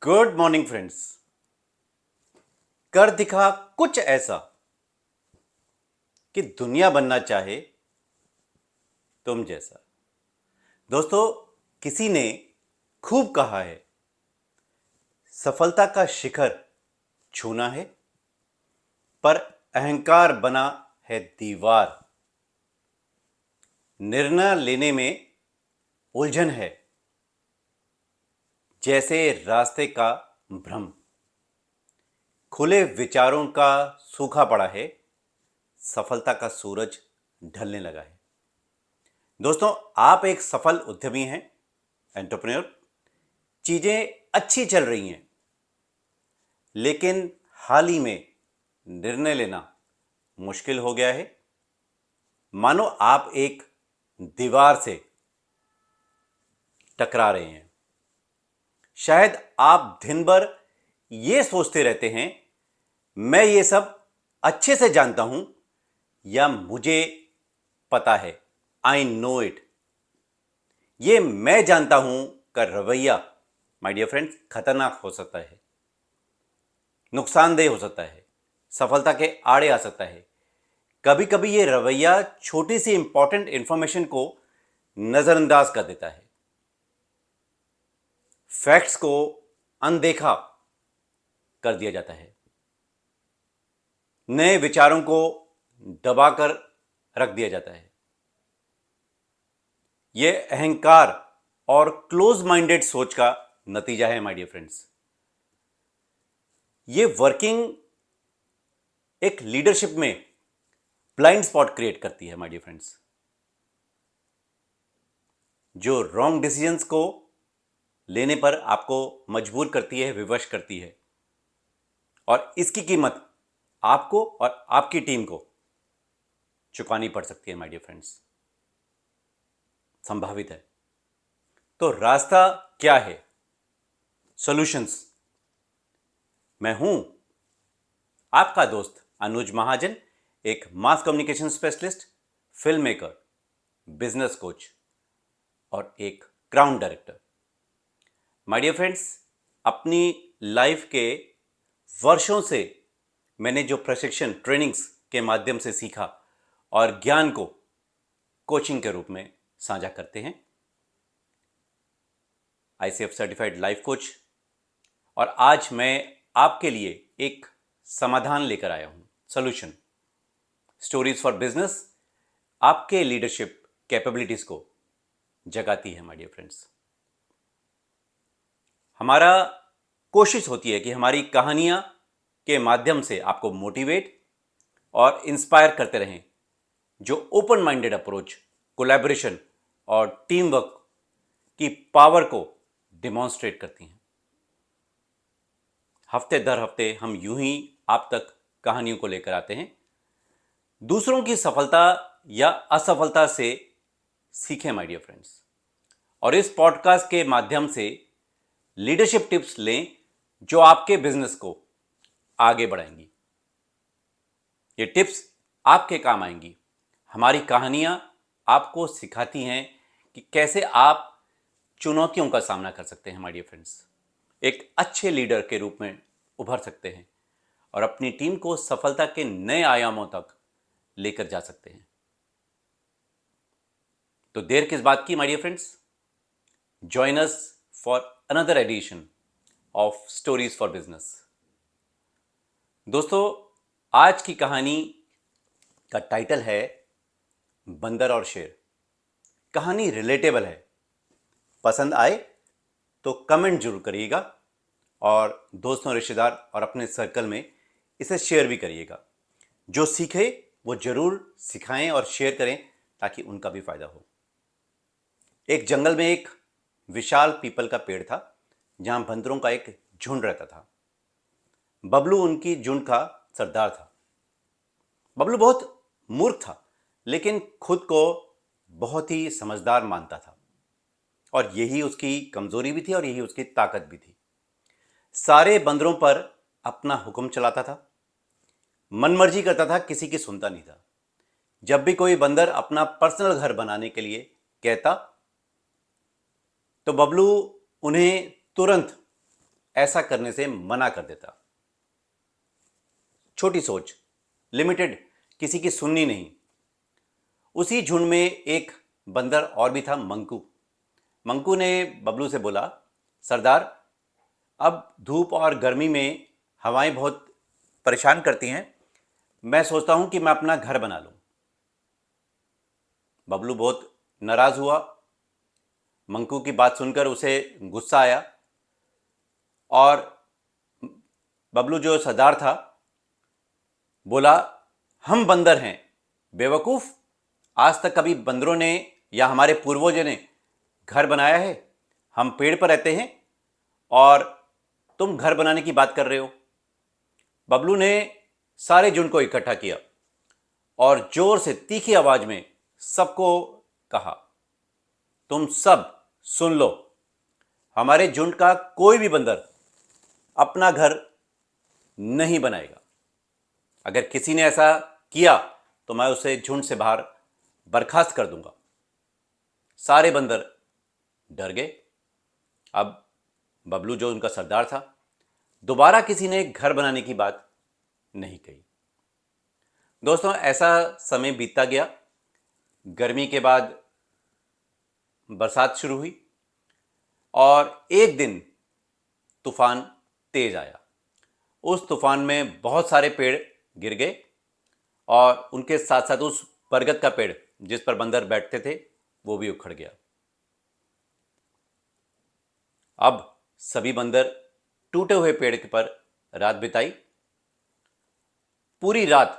Good morning friends. कर दिखा कुछ ऐसा कि दुनिया बनना चाहे तुम जैसा। दोस्तों, किसी ने खूब कहा है, सफलता का शिखर छूना है, पर अहंकार बना है दीवार। निर्णय लेने में उलझन है, जैसे रास्ते का भ्रम। खुले विचारों का सूखा पड़ा है, सफलता का सूरज ढलने लगा है। दोस्तों, आप एक सफल उद्यमी हैं, एंटरप्रेन्योर। चीजें अच्छी चल रही हैं, लेकिन हाल ही में निर्णय लेना मुश्किल हो गया है। मानो आप एक दीवार से टकरा रहे हैं। शायद आप दिन भर ये सोचते रहते हैं, मैं ये सब अच्छे से जानता हूं, या मुझे पता है, आई नो इट। ये मैं जानता हूं का रवैया, माय डियर फ्रेंड्स, खतरनाक हो सकता है, नुकसानदेह हो सकता है, सफलता के आड़े आ सकता है। कभी कभी ये रवैया छोटी सी इंपॉर्टेंट इंफॉर्मेशन को नजरअंदाज कर देता है, फैक्ट्स को अनदेखा कर दिया जाता है, नए विचारों को दबाकर रख दिया जाता है। यह अहंकार और क्लोज माइंडेड सोच का नतीजा है, माय डियर फ्रेंड्स। ये वर्किंग एक लीडरशिप में ब्लाइंड स्पॉट क्रिएट करती है, माय डियर फ्रेंड्स, जो रॉन्ग डिसीजंस को लेने पर आपको मजबूर करती है, विवश करती है, और इसकी कीमत आपको और आपकी टीम को चुकानी पड़ सकती है, माय डियर फ्रेंड्स। संभावित है। तो रास्ता क्या है? सॉल्यूशंस। मैं हूं आपका दोस्त अनुज महाजन, एक mass communication specialist, film maker, business coach और एक crown director. My dear friends, अपनी लाइफ के वर्षों से मैंने जो प्रशिक्षण, ट्रेनिंग्स के माध्यम से सीखा और ज्ञान को कोचिंग के रूप में साझा करते हैं। ICF certified life coach. और आज मैं आपके लिए एक समाधान लेकर आया हूं, सॉल्यूशन। स्टोरीज फॉर बिजनेस आपके लीडरशिप कैपेबिलिटीज को जगाती है, माय डियर फ्रेंड्स। हमारा कोशिश होती है कि हमारी कहानियां के माध्यम से आपको मोटिवेट और इंस्पायर करते रहें, जो ओपन माइंडेड अप्रोच, कोलैबोरेशन और टीम वर्क की पावर को डिमॉन्स्ट्रेट करती हैं। हफ्ते दर हफ्ते हम यूं ही आप तक कहानियों को लेकर आते हैं। दूसरों की सफलता या असफलता से सीखें, माय डियर फ्रेंड्स, और इस पॉडकास्ट के माध्यम से लीडरशिप टिप्स लें जो आपके बिजनेस को आगे बढ़ाएंगी। ये टिप्स आपके काम आएंगी। हमारी कहानियां आपको सिखाती हैं कि कैसे आप चुनौतियों का सामना कर सकते हैं, माय डियर फ्रेंड्स, एक अच्छे लीडर के रूप में उभर सकते हैं और अपनी टीम को सफलता के नए आयामों तक लेकर जा सकते हैं। तो देर किस बात की, my dear friends, join us for another edition of stories for business. दोस्तों, आज की कहानी का टाइटल है बंदर और शेर। कहानी रिलेटेबल है, पसंद आए तो कमेंट जरूर करिएगा और दोस्तों, रिश्तेदार और अपने सर्कल में इसे शेयर भी करिएगा। जो सीखे वो जरूर सिखाएं और शेयर करें ताकि उनका भी फायदा हो। एक जंगल में एक विशाल पीपल का पेड़ था, जहां बंदरों का एक झुंड रहता था। बबलू उनकी झुंड का सरदार था। बबलू बहुत मूर्ख था, लेकिन खुद को बहुत ही समझदार मानता था, और यही उसकी कमजोरी भी थी और यही उसकी ताकत भी थी। सारे बंदरों पर अपना हुक्म चलाता था, मनमर्जी करता था, किसी की सुनता नहीं था। जब भी कोई बंदर अपना पर्सनल घर बनाने के लिए कहता तो बबलू उन्हें तुरंत ऐसा करने से मना कर देता। छोटी सोच, लिमिटेड, किसी की सुननी नहीं। उसी झुंड में एक बंदर और भी था, मंकू। मंकू ने बबलू से बोला, सरदार, अब धूप और गर्मी में हवाएं बहुत परेशान करती हैं, मैं सोचता हूं कि मैं अपना घर बना लूं। बबलू बहुत नाराज हुआ। मंकू की बात सुनकर उसे गुस्सा आया और बबलू जो सरदार था बोला, हम बंदर हैं बेवकूफ़, आज तक कभी बंदरों ने या हमारे पूर्वजों ने घर बनाया है? हम पेड़ पर रहते हैं और तुम घर बनाने की बात कर रहे हो। बबलू ने सारे झुंड को इकट्ठा किया और जोर से तीखी आवाज में सबको कहा, तुम सब सुन लो, हमारे झुंड का कोई भी बंदर अपना घर नहीं बनाएगा। अगर किसी ने ऐसा किया तो मैं उसे झुंड से बाहर बर्खास्त कर दूंगा। सारे बंदर डर गए। अब बबलू जो उनका सरदार था, दोबारा किसी ने घर बनाने की बात नहीं कही। दोस्तों, ऐसा समय बीतता गया। गर्मी के बाद बरसात शुरू हुई और एक दिन तूफान तेज आया। उस तूफान में बहुत सारे पेड़ गिर गए और उनके साथ साथ उस बरगद का पेड़ जिस पर बंदर बैठते थे वो भी उखड़ गया। अब सभी बंदर टूटे हुए पेड़ पर रात बिताई। पूरी रात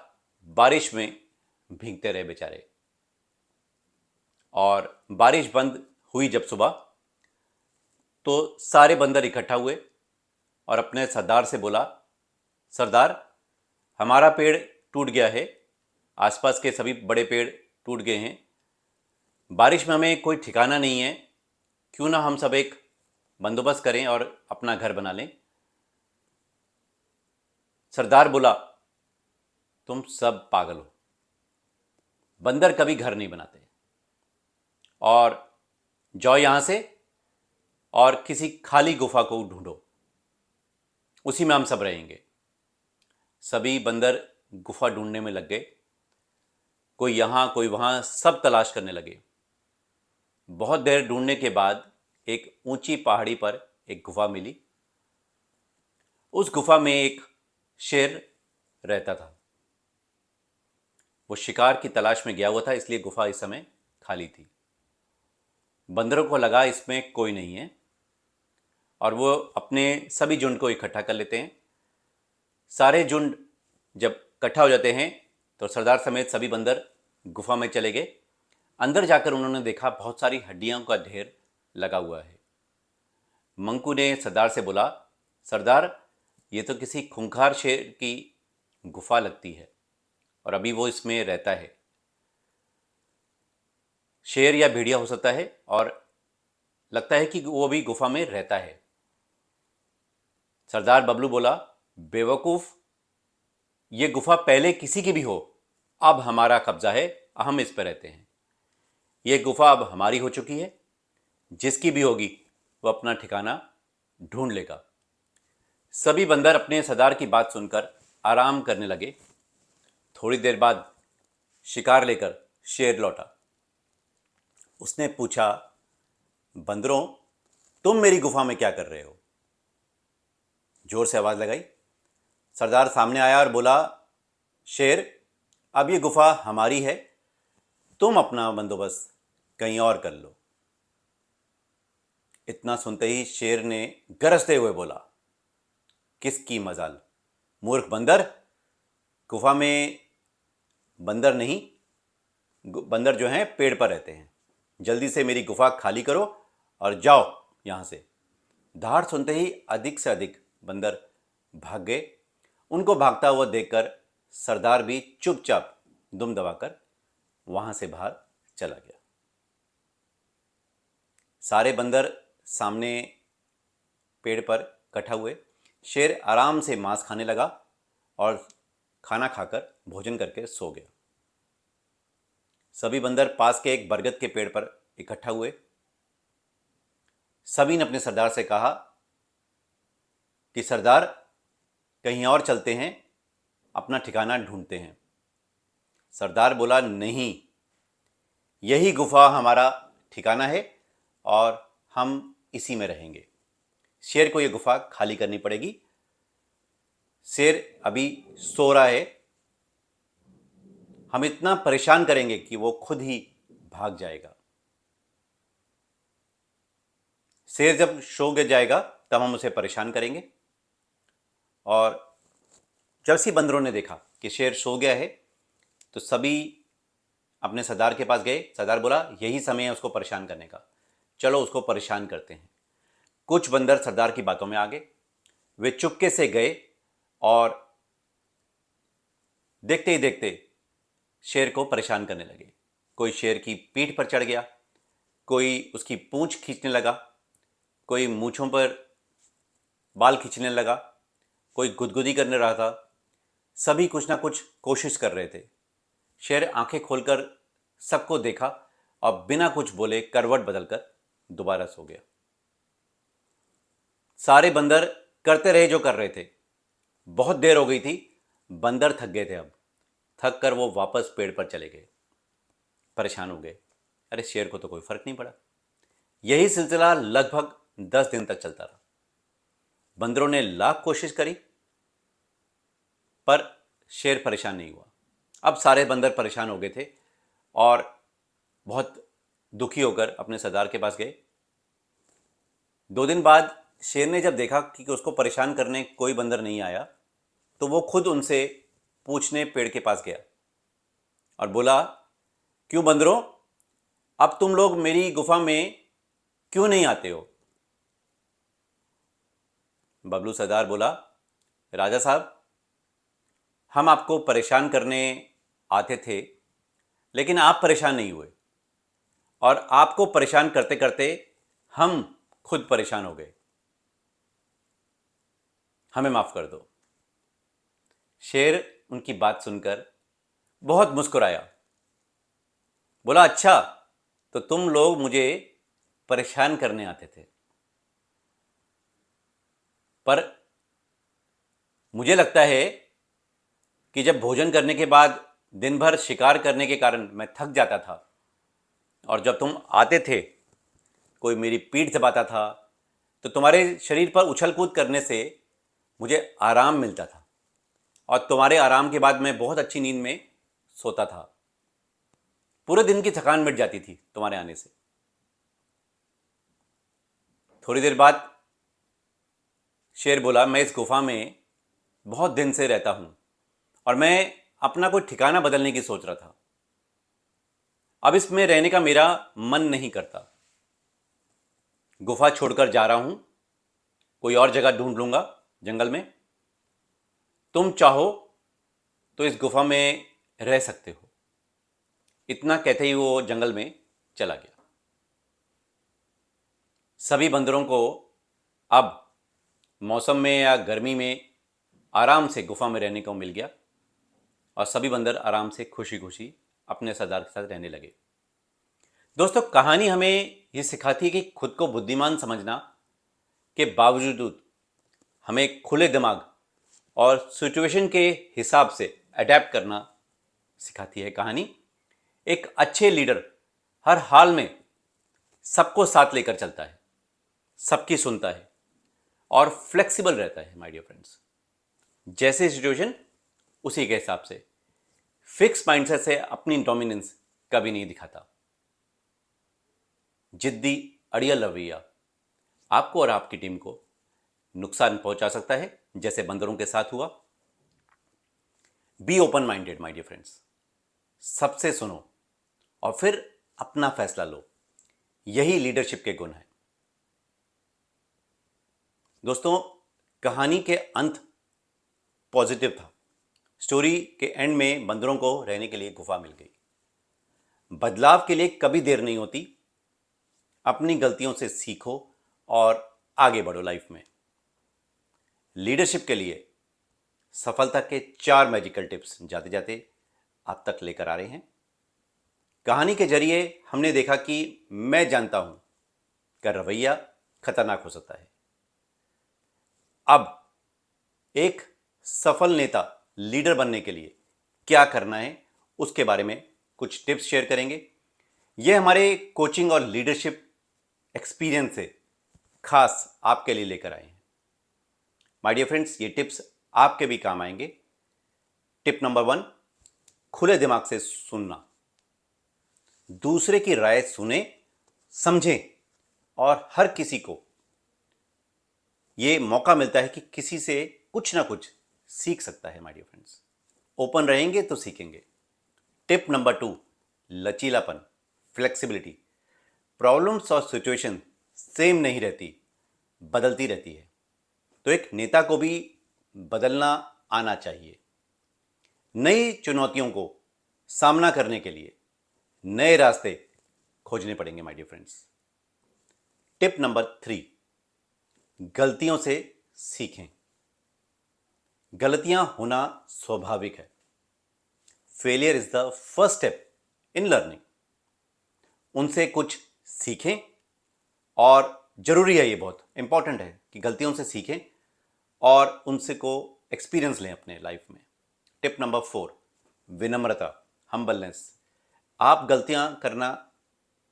बारिश में भीगते रहे बेचारे। और बारिश बंद हुई जब सुबह, तो सारे बंदर इकट्ठा हुए और अपने सरदार से बोला, सरदार, हमारा पेड़ टूट गया है, आसपास के सभी बड़े पेड़ टूट गए हैं, बारिश में हमें कोई ठिकाना नहीं है, क्यों ना हम सब एक बंदोबस्त करें और अपना घर बना लें। सरदार बोला, तुम सब पागल हो, बंदर कभी घर नहीं बनाते, और जाओ यहां से और किसी खाली गुफा को ढूंढो, उसी में हम सब रहेंगे। सभी बंदर गुफा ढूंढने में लग गए, कोई यहां कोई वहां, सब तलाश करने लगे। बहुत देर ढूंढने के बाद एक ऊंची पहाड़ी पर एक गुफा मिली। उस गुफा में एक शेर रहता था। वो शिकार की तलाश में गया हुआ था, इसलिए गुफा इस समय खाली थी। बंदरों को लगा इसमें कोई नहीं है और वो अपने सभी झुंड को इकट्ठा कर लेते हैं। सारे झुंड जब इकट्ठा हो जाते हैं तो सरदार समेत सभी बंदर गुफा में चले गए। अंदर जाकर उन्होंने देखा बहुत सारी हड्डियों का ढेर लगा हुआ है। मंकू ने सरदार से बोला, सरदार, ये तो किसी खूंखार शेर की गुफा लगती है और अभी वो इसमें रहता है। शेर या भेड़िया हो सकता है और लगता है कि वो भी गुफा में रहता है। सरदार बबलू बोला, बेवकूफ, ये गुफा पहले किसी की भी हो, अब हमारा कब्जा है, हम इस पर रहते हैं। ये गुफा अब हमारी हो चुकी है, जिसकी भी होगी वो अपना ठिकाना ढूंढ लेगा। सभी बंदर अपने सरदार की बात सुनकर आराम करने लगे। थोड़ी देर बाद शिकार लेकर शेर लौटा। उसने पूछा, बंदरों, तुम मेरी गुफा में क्या कर रहे हो? जोर से आवाज लगाई। सरदार सामने आया और बोला, शेर, अब ये गुफा हमारी है, तुम अपना बंदोबस्त कहीं और कर लो। इतना सुनते ही शेर ने गरजते हुए बोला, किसकी मजाल, मूर्ख बंदर, गुफा में बंदर नहीं, बंदर जो हैं पेड़ पर रहते हैं। जल्दी से मेरी गुफा खाली करो और जाओ यहां से। दहाड़ सुनते ही अधिक से अधिक बंदर भाग गए। उनको भागता हुआ देखकर सरदार भी चुपचाप दुम दबाकर वहां से बाहर चला गया। सारे बंदर सामने पेड़ पर इकट्ठा हुए। शेर आराम से मांस खाने लगा और खाना खाकर भोजन करके सो गया। सभी बंदर पास के एक बरगद के पेड़ पर इकट्ठा हुए। सभी ने अपने सरदार से कहा, कि सरदार कहीं और चलते हैं, अपना ठिकाना ढूंढते हैं। सरदार बोला, नहीं, यही गुफा हमारा ठिकाना है और हम इसी में रहेंगे। शेर को यह गुफा खाली करनी पड़ेगी। शेर अभी सो रहा है, हम इतना परेशान करेंगे कि वो खुद ही भाग जाएगा। शेर जब सो जाएगा तब हम उसे परेशान करेंगे। और जब सी बंदरों ने देखा कि शेर सो गया है तो सभी अपने सरदार के पास गए। सरदार बोला, यही समय है उसको परेशान करने का, चलो उसको परेशान करते हैं। कुछ बंदर सरदार की बातों में आ गए। वे चुपके से गए और देखते ही देखते शेर को परेशान करने लगे। कोई शेर की पीठ पर चढ़ गया, कोई उसकी पूंछ खींचने लगा, कोई मूंछों पर बाल खींचने लगा, कोई गुदगुदी करने रहा था। सभी कुछ ना कुछ कोशिश कर रहे थे। शेर आंखें खोलकर सबको देखा और बिना कुछ बोले करवट बदलकर दोबारा सो गया। सारे बंदर करते रहे जो कर रहे थे। बहुत देर हो गई थी, बंदर थक गए थे। अब थक कर वो वापस पेड़ पर चले गए। परेशान हो गए, अरे शेर को तो कोई फर्क नहीं पड़ा। यही सिलसिला लगभग 10 दिन तक चलता रहा। बंदरों ने लाख कोशिश करी पर शेर परेशान नहीं हुआ। अब सारे बंदर परेशान हो गए थे और बहुत दुखी होकर अपने सरदार के पास गए। 2 दिन बाद शेर ने जब देखा कि उसको परेशान करने कोई बंदर नहीं आया तो वो खुद उनसे पूछने पेड़ के पास गया और बोला, क्यों बंदरों, अब तुम लोग मेरी गुफा में क्यों नहीं आते हो? बबलू सरदार बोला, राजा साहब, हम आपको परेशान करने आते थे लेकिन आप परेशान नहीं हुए और आपको परेशान करते करते हम खुद परेशान हो गए, हमें माफ कर दो। शेर उनकी बात सुनकर बहुत मुस्कुराया, बोला, अच्छा तो तुम लोग मुझे परेशान करने आते थे, पर मुझे लगता है कि जब भोजन करने के बाद दिन भर शिकार करने के कारण मैं थक जाता था और जब तुम आते थे कोई मेरी पीठ दबाता था तो तुम्हारे शरीर पर उछल कूद करने से मुझे आराम मिलता था और तुम्हारे आराम के बाद मैं बहुत अच्छी नींद में सोता था। पूरे दिन की थकान मिट जाती थी तुम्हारे आने से। थोड़ी देर बाद शेर बोला, मैं इस गुफा में बहुत दिन से रहता हूं और मैं अपना कोई ठिकाना बदलने की सोच रहा था। अब इसमें रहने का मेरा मन नहीं करता। गुफा छोड़कर जा रहा हूं, कोई और जगह ढूंढ लूंगा जंगल में। तुम चाहो तो इस गुफा में रह सकते हो। इतना कहते ही वो जंगल में चला गया। सभी बंदरों को अब मौसम में या गर्मी में आराम से गुफा में रहने को मिल गया और सभी बंदर आराम से खुशी खुशी अपने सरदार के साथ रहने लगे। दोस्तों, कहानी हमें ये सिखाती है कि खुद को बुद्धिमान समझना के बावजूद हमें खुले दिमाग और सिचुएशन के हिसाब से अडेप्ट करना सिखाती है। कहानी एक अच्छे लीडर हर हाल में सबको साथ लेकर चलता है, सबकी सुनता है और फ्लेक्सिबल रहता है। माय डियर फ्रेंड्स, जैसे सिचुएशन उसी के हिसाब से, फिक्स माइंडसेट से अपनी डोमिनेंस कभी नहीं दिखाता। जिद्दी अड़ियल रवैया आपको और आपकी टीम को नुकसान पहुंचा सकता है, जैसे बंदरों के साथ हुआ। Be open minded my dear friends, सबसे सुनो और फिर अपना फैसला लो। यही लीडरशिप के गुण हैं। दोस्तों, कहानी के अंत पॉजिटिव था। स्टोरी के एंड में बंदरों को रहने के लिए गुफा मिल गई। बदलाव के लिए कभी देर नहीं होती। अपनी गलतियों से सीखो और आगे बढ़ो लाइफ में। लीडरशिप के लिए सफलता के 4 मैजिकल टिप्स जाते जाते आप तक लेकर आ रहे हैं। कहानी के जरिए हमने देखा कि मैं जानता हूं का रवैया खतरनाक हो सकता है। अब एक सफल नेता लीडर बनने के लिए क्या करना है उसके बारे में कुछ टिप्स शेयर करेंगे। यह हमारे कोचिंग और लीडरशिप एक्सपीरियंस से खास आपके लिए लेकर आए हैं। माय डियर फ्रेंड्स, ये टिप्स आपके भी काम आएंगे। टिप नंबर 1, खुले दिमाग से सुनना। दूसरे की राय सुने, समझें और हर किसी को यह मौका मिलता है कि किसी से कुछ ना कुछ सीख सकता है। माय डियर फ्रेंड्स, ओपन रहेंगे तो सीखेंगे। टिप नंबर 2, लचीलापन, फ्लेक्सिबिलिटी। प्रॉब्लम्स और सिचुएशन सेम नहीं रहती, बदलती रहती है। तो एक नेता को भी बदलना आना चाहिए। नई चुनौतियों को सामना करने के लिए नए रास्ते खोजने पड़ेंगे my dear friends. Tip number 3, गलतियों से सीखें। गलतियां होना स्वाभाविक है। Failure is the first step in learning. उनसे कुछ सीखें और जरूरी है, ये बहुत इंपॉर्टेंट है कि गलतियों से सीखें और उनसे को एक्सपीरियंस लें अपने लाइफ में। टिप नंबर 4, विनम्रता, हम्बलनेस। आप गलतियां करना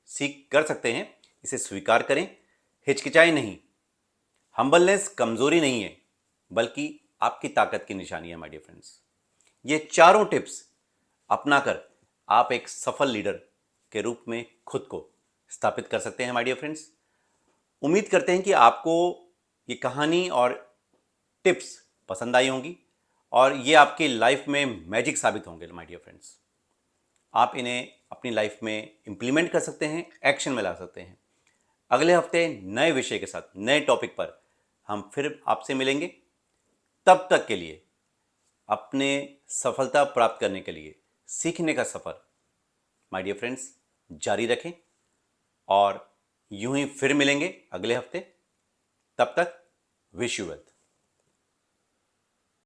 सीख कर सकते हैं, इसे स्वीकार करें, हिचकिचाएं नहीं। हम्बलनेस कमजोरी नहीं है, बल्कि आपकी ताकत की निशानी है माय डियर फ्रेंड्स। ये चारों टिप्स अपनाकर आप एक सफल लीडर के रूप में खुद को स्थापित कर सकते हैं माय डियर फ्रेंड्स। उम्मीद करते हैं कि आपको ये कहानी और टिप्स पसंद आई होंगी और ये आपकी लाइफ में मैजिक साबित होंगे माय डियर फ्रेंड्स। आप इन्हें अपनी लाइफ में इंप्लीमेंट कर सकते हैं, एक्शन में ला सकते हैं। अगले हफ्ते नए विषय के साथ, नए टॉपिक पर हम फिर आपसे मिलेंगे। तब तक के लिए अपने सफलता प्राप्त करने के लिए सीखने का सफर माय डियर फ्रेंड्स जारी रखें और यूं ही फिर मिलेंगे अगले हफ्ते। तब तक विश यू वेल।